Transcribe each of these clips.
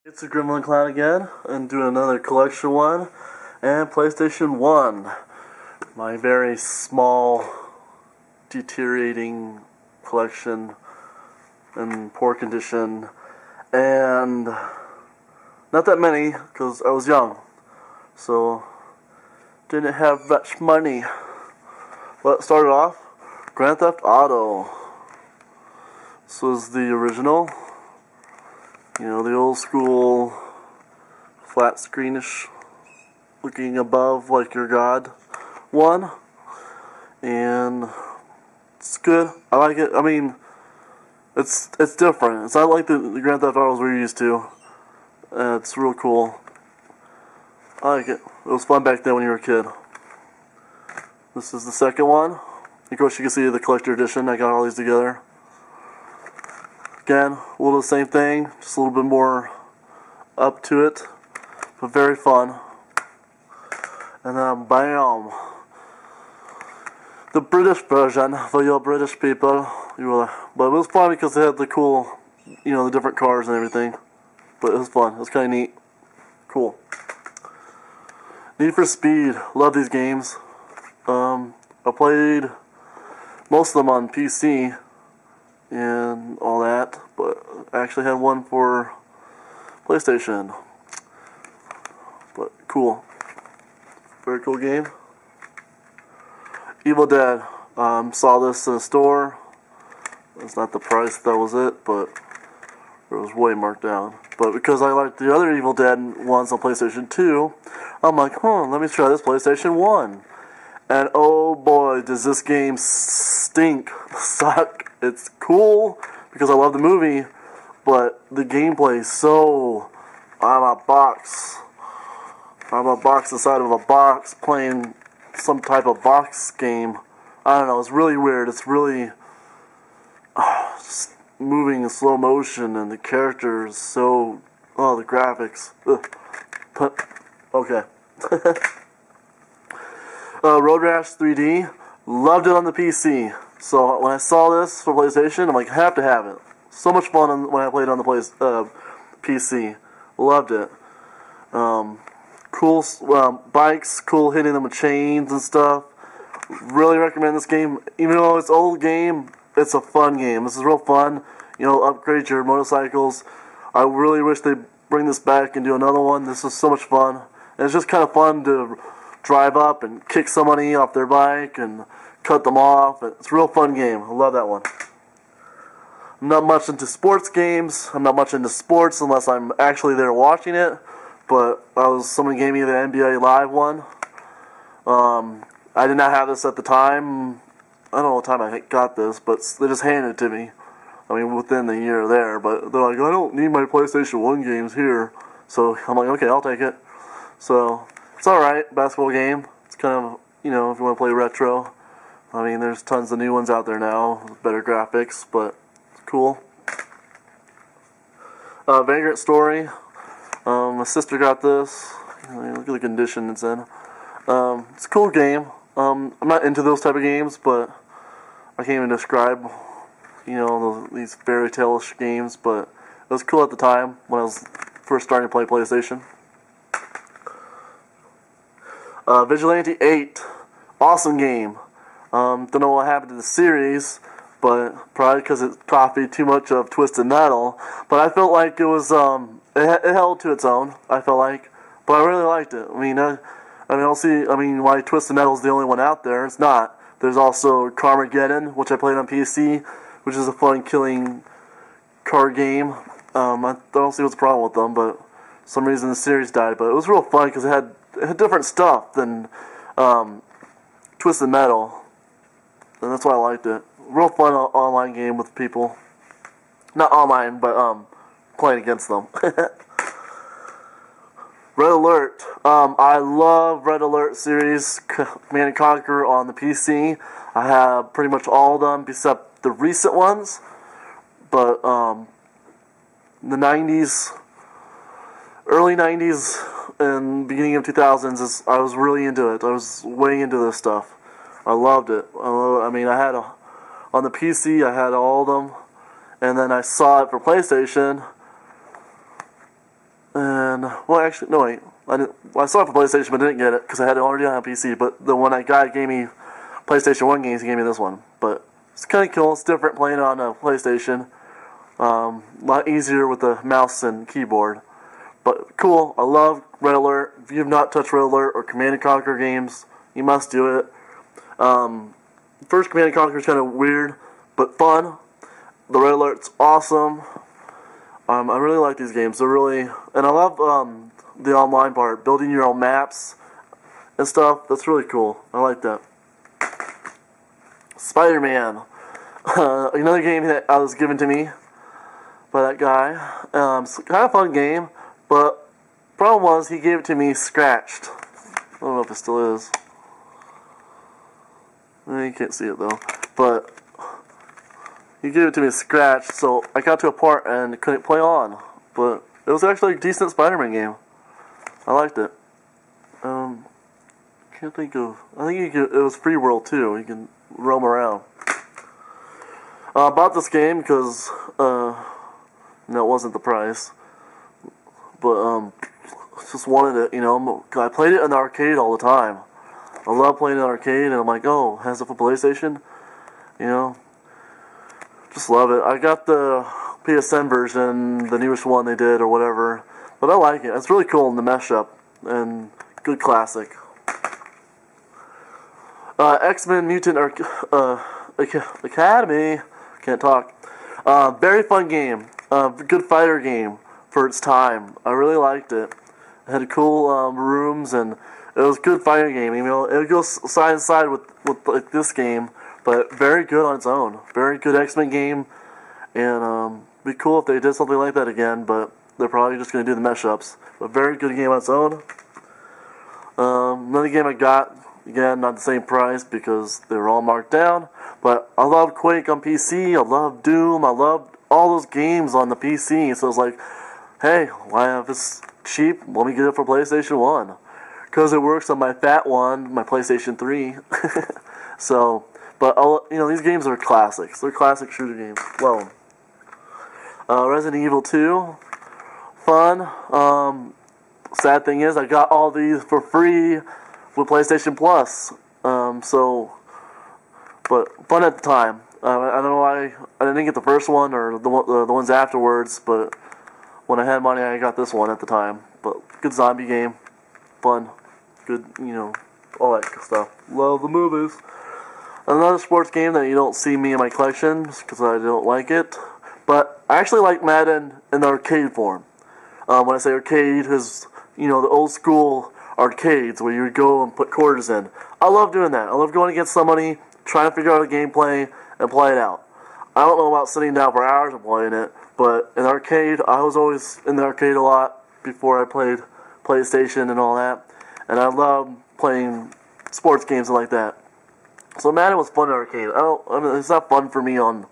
It's TheGremlinKlown again, and doing another collection one, and PlayStation 1. My very small, deteriorating collection in poor condition, and not that many, because I was young, so didn't have much money. But started off, Grand Theft Auto. This was the original. You know, the old school, flat screenish, looking above like your god one. And it's good. I like it. I mean, it's different. It's not like the Grand Theft Autos we're used to. It's real cool. I like it. It was fun back then when you were a kid. This is the second one. Of course, you can see the collector edition. I got all these together. Again, a little the same thing, just a little bit more up to it, but very fun. And then, bam! The British version for your British people. But it was fun because they had the cool, you know, the different cars and everything. But it was fun. It was kind of neat. Cool. Need for Speed. Love these games. I played most of them on PC and all that, but I actually had one for PlayStation. But cool. Very cool game. Evil Dead. Saw this in a store. It's not the price, that was it, but it was way marked down. But because I liked the other Evil Dead ones on PlayStation 2, I'm like, let me try this PlayStation 1. And oh boy, does this game suck. It's cool because I love the movie, but the gameplay is so... I'm a box inside of a box playing some type of box game. I don't know, it's really weird. It's really just moving in slow motion, and the characters so... Oh, the graphics. Ugh. Okay. Road Rash 3D. Loved it on the PC. So when I saw this for PlayStation, I'm like, I have to have it. So much fun when I played on the PC. Loved it. Cool bikes, cool hitting them with chains and stuff. Really recommend this game. Even though it's an old game, it's a fun game. This is real fun. You know, upgrade your motorcycles. I really wish they'd bring this back and do another one. This is so much fun. And it's just kind of fun to drive up and kick somebody off their bike and cut them off. It's a real fun game. I love that one. I'm not much into sports games. I'm not much into sports unless I'm actually there watching it. But someone gave me the NBA Live one. I did not have this at the time. I don't know what time I got this, but they just handed it to me. I mean, within the year there. But they're like, I don't need my PlayStation 1 games here. So I'm like, okay, I'll take it. So it's alright, basketball game. It's kind of, you know, if you want to play retro. I mean, there's tons of new ones out there now with better graphics, but it's cool. Vagrant Story. My sister got this. Look at the condition it's in. It's a cool game. I'm not into those type of games, but I can't even describe, you know, these fairy tale-ish games, but it was cool at the time when I was first starting to play PlayStation. Vigilante 8. Awesome game. Don't know what happened to the series, but probably because it copied too much of Twisted Metal. But I felt like it was, it held to its own, I felt like. But I really liked it. I mean, I'll see, why Twisted Metal is the only one out there. It's not. There's also Carmageddon, which I played on PC, which is a fun killing card game. I don't see what's the problem with them, but for some reason the series died. But it was real fun because it had different stuff than Twisted Metal, and that's why I liked it. Real fun online game with people. Not online, but playing against them. Red Alert. I love Red Alert series, Command & Conquer on the PC. I have pretty much all of them except the recent ones. But the 90s, early 90s, and beginning of 2000s, I was really into it. I was way into this stuff. I loved it. I had on the PC, I had all of them, and then I saw it for PlayStation, And, well, actually, no, wait. I saw it for PlayStation, but didn't get it because I had it already on PC. But the one I got gave me PlayStation 1 games. He gave me this one. But it's kind of cool. It's different playing on a PlayStation. A lot easier with the mouse and keyboard. But cool. I love Red Alert. If you have not touched Red Alert or Command & Conquer games, you must do it. First Command & Conquer is kind of weird, but fun. The Red Alert's awesome. I really like these games. They're really... And I love the online part. Building your own maps and stuff. That's really cool. I like that. Spider-Man. Another game that was given to me by that guy. It's kind of a fun game, but problem was he gave it to me scratched. I don't know if it still is. You can't see it though. But he gave it to me scratched, so I got to a part and couldn't play on. But it was actually a decent Spider-Man game. I liked it. Can't think of... I think it was free world too. You can roam around. I bought this game because no, it wasn't the price. But just wanted it, you know. I played it in the arcade all the time. I love playing in the arcade, and I'm like, oh, has it for PlayStation? You know, just love it. I got the PSN version, the newest one they did or whatever, but I like it. It's really cool in the mesh up and good classic. X-Men Mutant Academy. Can't talk. Very fun game. Good fighter game for its time. I really liked it. It had cool rooms, and it was a good fighting game. You know, it goes side by side with like this game, but very good on its own. Very good X-Men game, and it'd be cool if they did something like that again. But they're probably just going to do the mesh ups. But very good game on its own. Another game I got, again, not the same price because they were all marked down. But I love Quake on PC. I love Doom. I love all those games on the PC. So it's like, hey, why if it's cheap, let me get it for PlayStation 1. Because it works on my fat one, my PlayStation 3. So, but you know, these games are classics. They're classic shooter games. Well, Resident Evil 2, fun. Sad thing is, I got all these for free with PlayStation Plus. But fun at the time. I don't know why I didn't get the first one or the ones afterwards, but when I had money, I got this one at the time. But good zombie game, fun, good, you know, all that good stuff. Love the movies. Another sports game that you don't see me in my collection because I don't like it, but I actually like Madden in the arcade form. When I say arcade, is, you know, the old school arcades where you would go and put quarters in. I love doing that. I love going against somebody, trying to figure out a gameplay and play it out. I don't know about sitting down for hours and playing it, but in the arcade, I was always in the arcade a lot before I played PlayStation and all that, and I love playing sports games like that. So Madden was fun in arcade. I mean, it's not fun for me on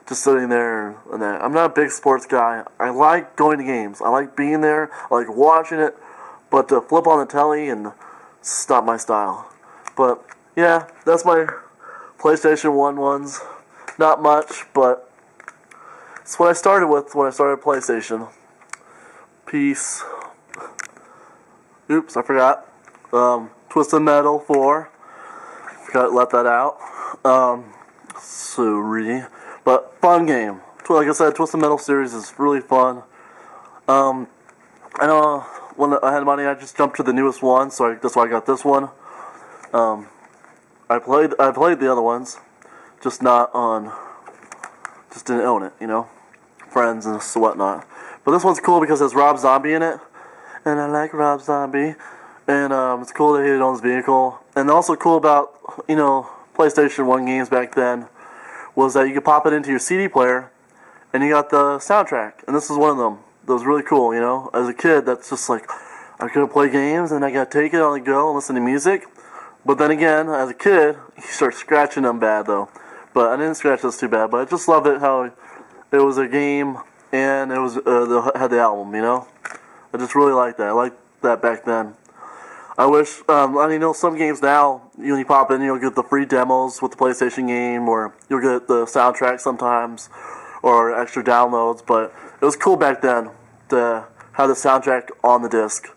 just sitting there and that. I'm not a big sports guy. I like going to games. I like being there. I like watching it, but to flip on the telly and it's not my style. But yeah, that's my PlayStation 1 ones. Not much, but it's what I started with when I started PlayStation. Peace. Oops, I forgot. Twisted Metal 4. Forgot to let that out. Sorry. But fun game. Like I said, Twisted Metal series is really fun. I know when I had money, I just jumped to the newest one, so that's why I got this one. I played the other ones, just didn't own it, you know, friends and whatnot. But this one's cool because there's Rob Zombie in it, and I like Rob Zombie, and it's cool that he owns his vehicle. And also cool about, you know, PlayStation 1 games back then was that you could pop it into your CD player, and you got the soundtrack, and this is one of them. That was really cool, you know. As a kid, that's just like, I couldn't play games, and I got to take it on the go and listen to music. But then again, as a kid, you start scratching them bad, though. But I didn't scratch this too bad, but I just loved it how it was a game, and it was had the album, you know. I just really liked that. I liked that back then. I wish, I mean, you know, some games now, when you pop in, you'll get the free demos with the PlayStation game, or you'll get the soundtrack sometimes, or extra downloads, but it was cool back then to have the soundtrack on the disc,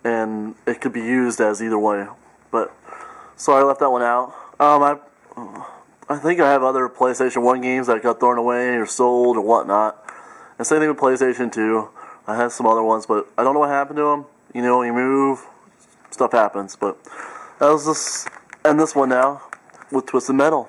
and it could be used as either way. But sorry I left that one out. I think I have other PlayStation 1 games that got thrown away or sold or whatnot. And same thing with PlayStation 2. I have some other ones, but I don't know what happened to them. You know, you move, stuff happens. But that was just end this one now with Twisted Metal.